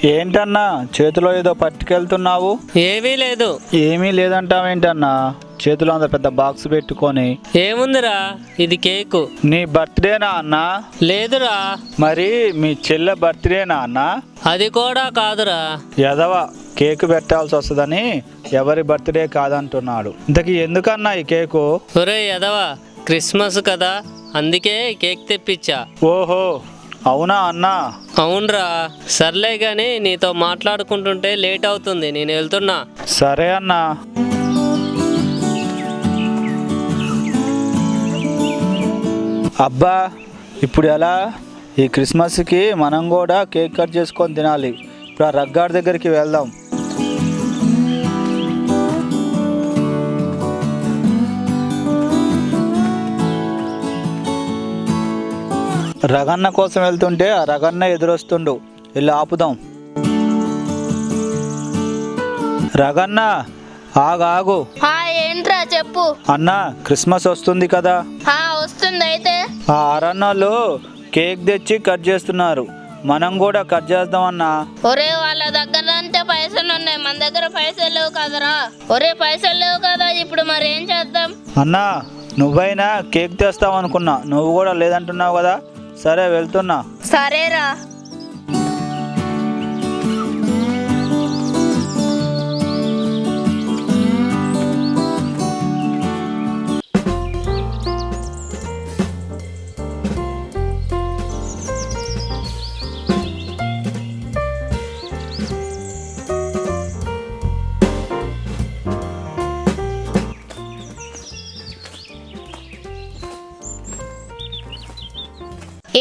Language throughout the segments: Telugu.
ఏంటన్నా చేతిలో ఏదో పట్టుకెళ్తున్నావు? ఏమీ లేదు. ఏమీ లేదంటావేంటన్నా? చేతిలో అంత పెద్ద బాక్స్ పెట్టుకొని. ఏముందిరా, ఇది కేకు. నీ బర్త్డేనా అన్నా? లేదురా. మరి మీ చెల్లె బర్త్డేనా అన్నా? అది కూడా కాదురా. ఎదవ కేకు పెట్టాల్సి వస్తుందని ఎవరి బర్త్డే కాదంటున్నాడు. ఇంతకీ ఎందుకన్నా ఈ కేకు? ఒరే ఎదవా, క్రిస్మస్ కదా, అందుకే కేక్ తెప్పించా. ఓహో అవునా అన్నా? అవునరా. సర్లే గాని నీతో మాట్లాడుకుంటుంటే లేట్ అవుతుంది, నేను వెళ్తున్నా. సరే అన్నా. అబ్బా ఇప్పుడు ఎలా? ఈ క్రిస్మస్కి మనం కూడా కేక్ కట్ చేసుకొని తినాలి. ఇప్పుడు ఆ రగ్గాడి దగ్గరికి వెళ్దాం. రగన్న కోసం వెళ్తుంటే ఆ రగన్న ఎదురొస్తుండు. వెళ్ళి ఆపుదాం. రగన్న ఆగు. ఏంట్రా చెప్పు. అన్నా క్రిస్మస్ వస్తుంది కదా, వస్తుంది. అయితే ఆ అరణ్యాలు కేక్ తెచ్చి కట్ చేస్తున్నారు. మనం కూడా కట్ చేద్దామన్నా. ఒరే వాళ్ళ దగ్గర అంటే పైసలు ఉన్నాయి, మన దగ్గర పైసలు లేవు కదరా. ఒరే పైసలు లేవు కదా, ఇప్పుడు మరి ఏం చేద్దాం? అన్నా నువ్వైనా కేక్ తెస్తావు అనుకున్నా, నువ్వు కూడా లేదంటున్నావు కదా. సరే వెళ్తున్నా. సరేరా.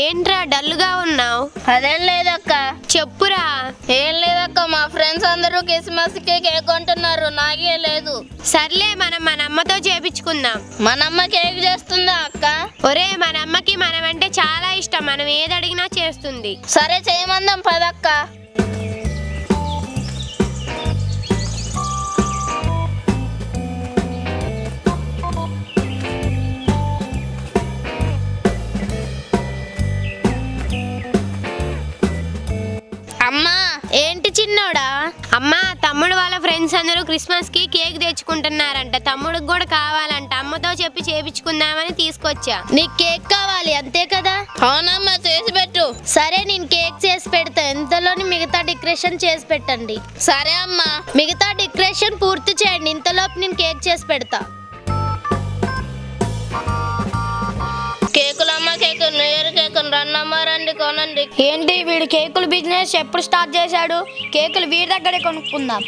ఏంట్రా డల్లుగా ఉన్నావు? అదేం లేదక్క. చెప్పురా. ఏం లేదక్క, మా ఫ్రెండ్స్ అందరూ క్రిస్మస్ కి కేక్ కొంటున్నారు, నాకే లేదు. సర్లే మనం మన అమ్మతో చేపించుకుందాం. మనమ్మ కేక్ చేస్తుందా అక్క? ఒరే మన అమ్మకి మనం అంటే చాలా ఇష్టం, మనం ఏది అడిగినా చేస్తుంది. సరే చేయమందాం పదక్క. అమ్మా. ఏంటి చిన్నోడా? అమ్మా తమ్ముడు వాళ్ళ ఫ్రెండ్స్ అందరూ క్రిస్మస్ కి కేక్ తెచ్చుకుంటున్నారంట, తమ్ముడికి కూడా కావాలంట. అమ్మతో చెప్పి చేపించుకుందామని తీసుకొచ్చా. నీకు కేక్ కావాలి అంతే కదా? అవునమ్మా చేసి పెట్టు. సరే నేను కేక్ చేసి పెడతా, ఇంతలోని మిగతా డెకరేషన్ చేసి పెట్టండి. సరే అమ్మా. మిగతా డెకరేషన్ పూర్తి చేయండి, ఇంతలోపు నేను కేక్ చేసి పెడతా. కేకులమ్మ కేకు, న్యూ ఇయర్ కేకు, రన్నమ్మ రండి కొనండి. ఏంటి వీడు కేకుల బిజినెస్ ఎప్పుడు స్టార్ట్ చేశాడు? కేకులు వీడి దగ్గరే కొనుక్కుందాం.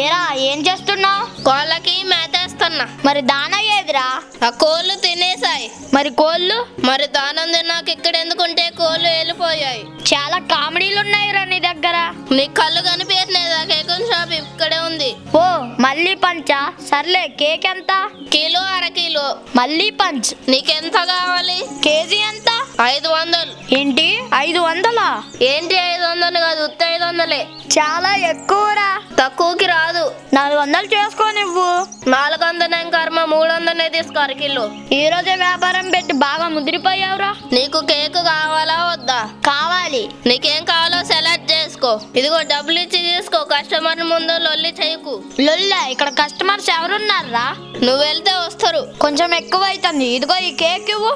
ఏరా ఏం చేస్తున్నావు? కోళ్ళకి మేతేస్తున్నా. మరి దానా ఏదిరా? ఆ కోళ్ళు తినేసాయి. మరి కోళ్ళు? మరి దానం తిన్నాక ఇక్కడ ఎందుకుంటే కోళ్ళు వెళ్ళిపోయాయి. చాలా కామెడీలు ఉన్నాయిరా నీ దగ్గర. నీ కళ్ళు కనిపించలేదా? కేకుల షాప్ ఇక్కడే ఉంది. ఓ మళ్ళీ పంచా? సర్లే కేక్ ఎంత? కిలో, అర కిలో. మళ్ళీ పంచ్. నీకెంత కావాలి? కేజీ ఎంత? 500. ఏంటి 500? ఏంటి 500 కాదు, ఉత్త 500. చాలా ఎక్కువరా. తక్కువకి రాదు. 400 చేసుకో నువ్వు. 400 కర్మ, 300 తీసుకో అర కిలో. ఈ రోజే వ్యాపారం పెట్టి బాగా ముదిరిపోయావురా. నీకు కేక్ కావాలా వద్దా? కావాలి. నీకేం కావాలో సెలెక్ట్ చేసుకో. ఇదిగో డబ్బులు ఇచ్చి తీసుకో, కస్టమర్ ముందు లొల్లి చేయకు. లొల్లా? ఇక్కడ కస్టమర్స్ ఎవరున్నారా? నువ్వు వెళ్తే వస్తారు. కొంచెం ఎక్కువ అవుతుంది, ఇదిగో ఈ కేక్ ఇవ్వు.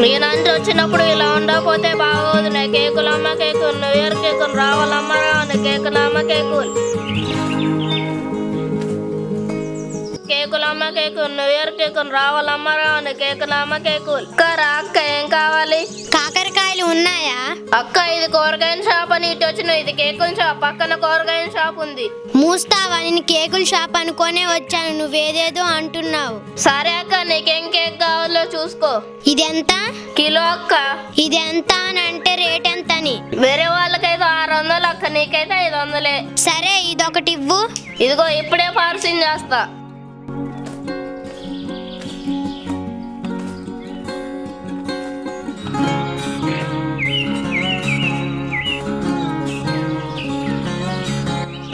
నేనంటే వచ్చినప్పుడు ఇలా ఉండకపోతే బాగోదు. నా కేకులమ్మ కేకు, న్యూ ఇయర్ కేకు, రావాలమ్మ రావాలి కేకులమ్మ కేకులు. కేకులమ్మ కేకు, న్యూ ఇయర్ కేకు, రావాలమ్మ రావాలి కేకులమ్మ కేకులు. అక్క ఏం కావాలి? కాకరకాయలు ఉన్నాయా? అక్క ఇది కూరగాయల షాప్ అని ఇటు వచ్చిన, ఇది కేకుల షాప్. పక్కన కూరగాయల షాప్ ఉంది. మూస్తావా? నేను కేకుల షాప్ అనుకోనే వచ్చాను, నువ్వేదేదో అంటున్నావు. సరే అక్క, నీకేం కేక్ కావాలో చూసుకో. ఇదెంత? కిలో అక్క. ఇది ఎంత అని అంటే రేట్ ఎంతని? వేరే వాళ్ళకైతే 600 అక్క, నీకైతే 500. సరే ఇదొకటి ఇవ్వు. ఇదిగో ఇప్పుడే పార్సిల్ చేస్తా.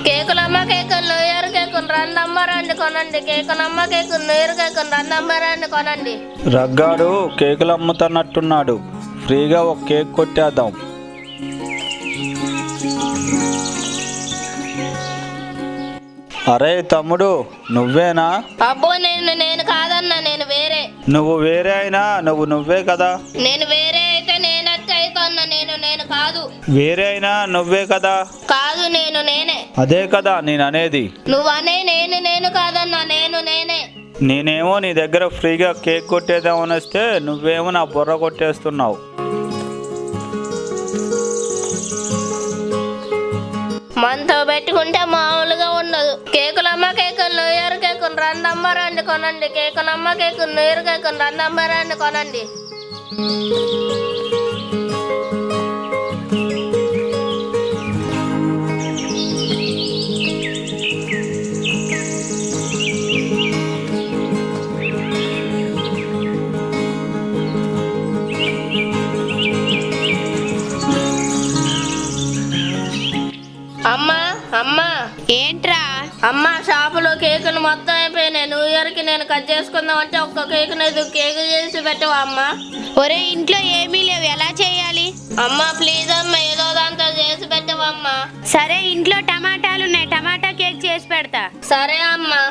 కేకులమ్మ కేకులు న్యూ ఇయర్ కేకులు రండమ్మ రండి కొనండి. కేకులమ్మ కేకులు న్యూ ఇయర్ కేకులు రండమ్మ రండి కొనండి. రగ్గాడు కేకులు అమ్ముతున్నట్టున్నాడు, ఫ్రీగా ఒక కేక్ కొట్టేద్దాం. అరే తమ్ముడు, నువ్వేనా? అబ్బో నేను కాదన్నా, నేను వేరే. నువ్వు వేరే అయినా నువ్వే కదా. నేను వేరే అయితే నేనైతే అన్నా, నేను కాదు. వేరే అయినా నువ్వే కదా. కాదు, నేనే. అదే కదా నేను అనేది. నువ్వనే నేను కాదన్నా, నేనే. నేనేమో నీ దగ్గర ఫ్రీగా కేక్ కొట్టేద్దామని వస్తే నువ్వేమో నా బుర్ర కొట్టేస్తున్నావు. మనతో పెట్టుకుంటే మామూలుగా ఉండదు. కేకులమ్మ కేకులు న్యూ ఇయర్ కేకులు రండమ్మ రండి కొనండి. కేకులమ్మ కేకులు న్యూ ఇయర్ కేకులు రండమ్మ రండి కొనండి. అమ్మా ఏంట్రా? అమ్మా, షాపులో కేకులు మొత్తం అయిపోయినాయి. న్యూ ఇయర్ కి నేను కట్ చేసుకుందాం అంటే ఒక్క కేక్ కేక్ చేసి పెట్టవా అమ్మా? ఒరే, ఇంట్లో ఏమీ లేవు, ఎలా చేయాలి? అమ్మా ప్లీజ్ అమ్మా, ఏదో దాంతో చేసి పెట్టవమ్మా. సరే, ఇంట్లో టమాటాలు ఉన్నాయి, టమాటా కేక్ చేసి పెడతా. సరే అమ్మా.